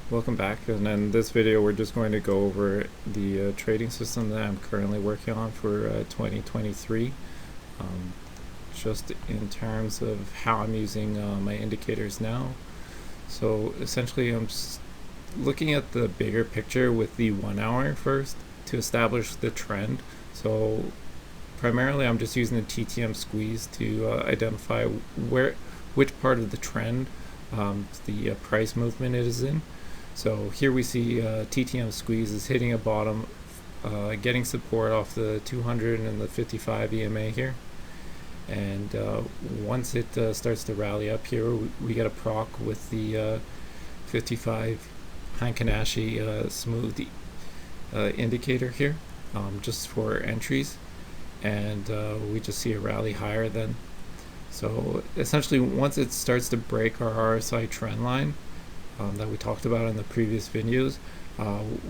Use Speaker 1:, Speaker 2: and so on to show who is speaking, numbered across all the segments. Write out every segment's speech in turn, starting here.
Speaker 1: Welcome back, and in this video we're just going to go over the trading system that I'm currently working on for 2023, um, just in terms of how I'm using my indicators now. So essentially I'm looking at the bigger picture with the 1 hour first to establish the trend. So primarily I'm just using the TTM squeeze to identify which part of the trend the price movement it is in. So here we see TTM squeeze is hitting a bottom, getting support off the 200 and the 55 EMA here. And once it starts to rally up here, we get a proc with the 55 Heinkanashi smooth indicator here, just for entries. And we just see a rally higher then. So essentially once it starts to break our RSI trend line, that we talked about in the previous videos,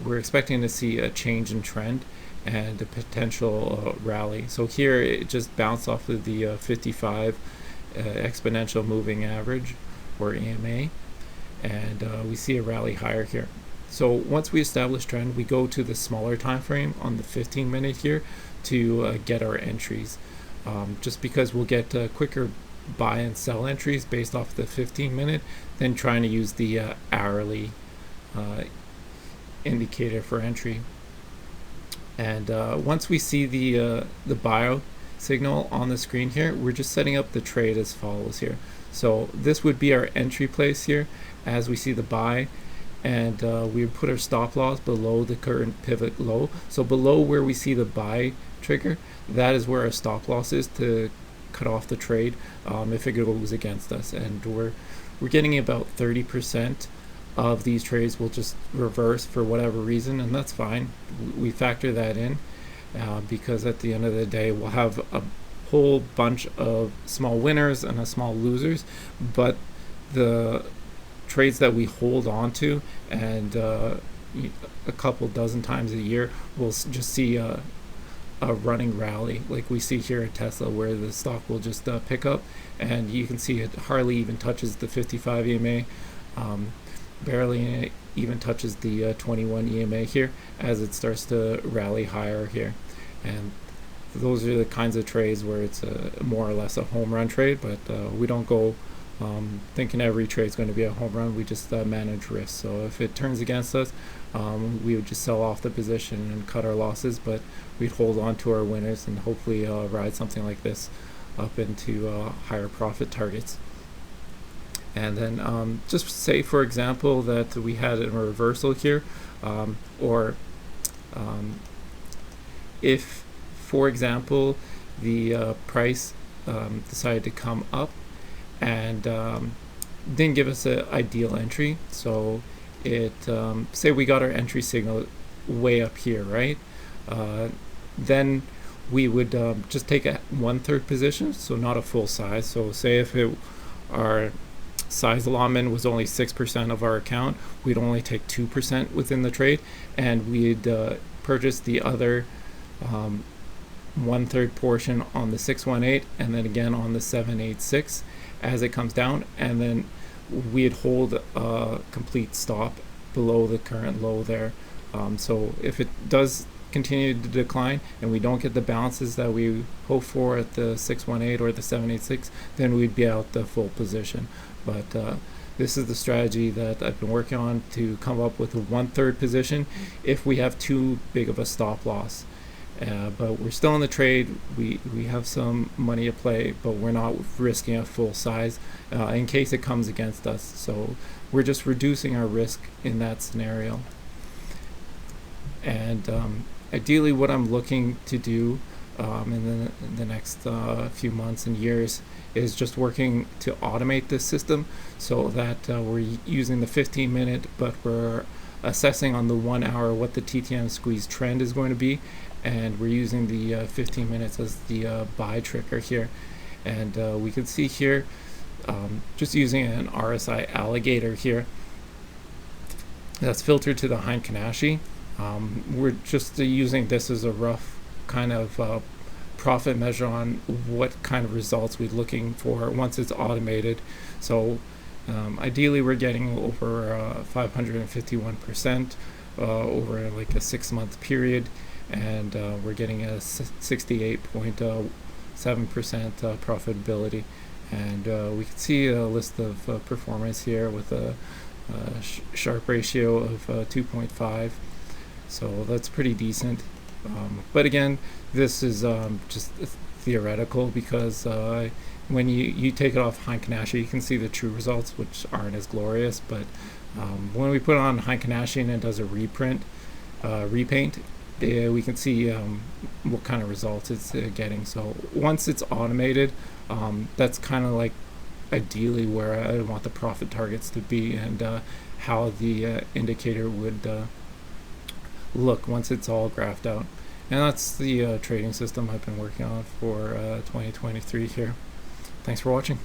Speaker 1: we're expecting to see a change in trend and a potential rally. So here it just bounced off of the 55 exponential moving average, or EMA, and we see a rally higher here. So once we establish trend, we go to the smaller time frame on the 15-minute here to get our entries, just because we'll get quicker buy and sell entries based off the 15-minute than trying to use the hourly indicator for entry. And once we see the bio signal on the screen here, we're just setting up the trade as follows here. So this would be our entry place here as we see the buy, and we would put our stop loss below the current pivot low. So below where we see the buy trigger, that is where our stop loss is to cut off the trade if it goes against us. And we're getting about 30% of these trades will just reverse for whatever reason, and that's fine. We factor that in because at the end of the day we'll have a whole bunch of small winners and a small losers, but the trades that we hold on to and a couple dozen times a year, we'll just see a running rally like we see here at Tesla, where the stock will just pick up, and you can see it hardly even touches the 55 EMA, barely even touches the 21 EMA here as it starts to rally higher here. And those are the kinds of trades where it's more or less a home run trade, but we don't go thinking every trade is going to be a home run. We just manage risk. So if it turns against us, we would just sell off the position and cut our losses, but we'd hold on to our winners and hopefully ride something like this up into higher profit targets. And then just say, for example, that we had a reversal here, or if, for example, the price decided to come up and didn't give us an ideal entry. So it say we got our entry signal way up here, right? Then we would just take a 1/3 position, so not a full size. So say if our size allotment was only 6% of our account, we'd only take 2% within the trade, and we'd purchase the other 1/3 portion on the 618 and then again on the 786 as it comes down, and then we'd hold a complete stop below the current low there. So if it does continue to decline and we don't get the bounces that we hope for at the 618 or the 786, then we'd be out the full position. But this is the strategy that I've been working on to come up with a 1/3 position if we have too big of a stop loss. But we're still in the trade. We have some money at play, but we're not risking a full size in case it comes against us. So we're just reducing our risk in that scenario. And ideally what I'm looking to do in the next few months and years is just working to automate this system so that we're using the 15-minute, but we're assessing on the 1 hour what the TTM squeeze trend is going to be, and we're using the 15 minutes as the buy trigger here. And we can see here, just using an RSI alligator here that's filtered to the Heinkanashi. We're just using this as a rough kind of profit measure on what kind of results we're looking for once it's automated. So Ideally, we're getting over 551% over like a 6-month period, and we're getting a 68.7% profitability. And we can see a list of performance here with a Sharp ratio of 2.5, so that's pretty decent. But again, this is just theoretical, because when you take it off Heinkinashi, you can see the true results, which aren't as glorious. But when we put it on Heinkinashi and it does a repaint, we can see what kind of results it's getting. So once it's automated, that's kind of like ideally where I want the profit targets to be, and how the indicator would look once it's all graphed out. And that's the trading system I've been working on for 2023 here. Thanks for watching.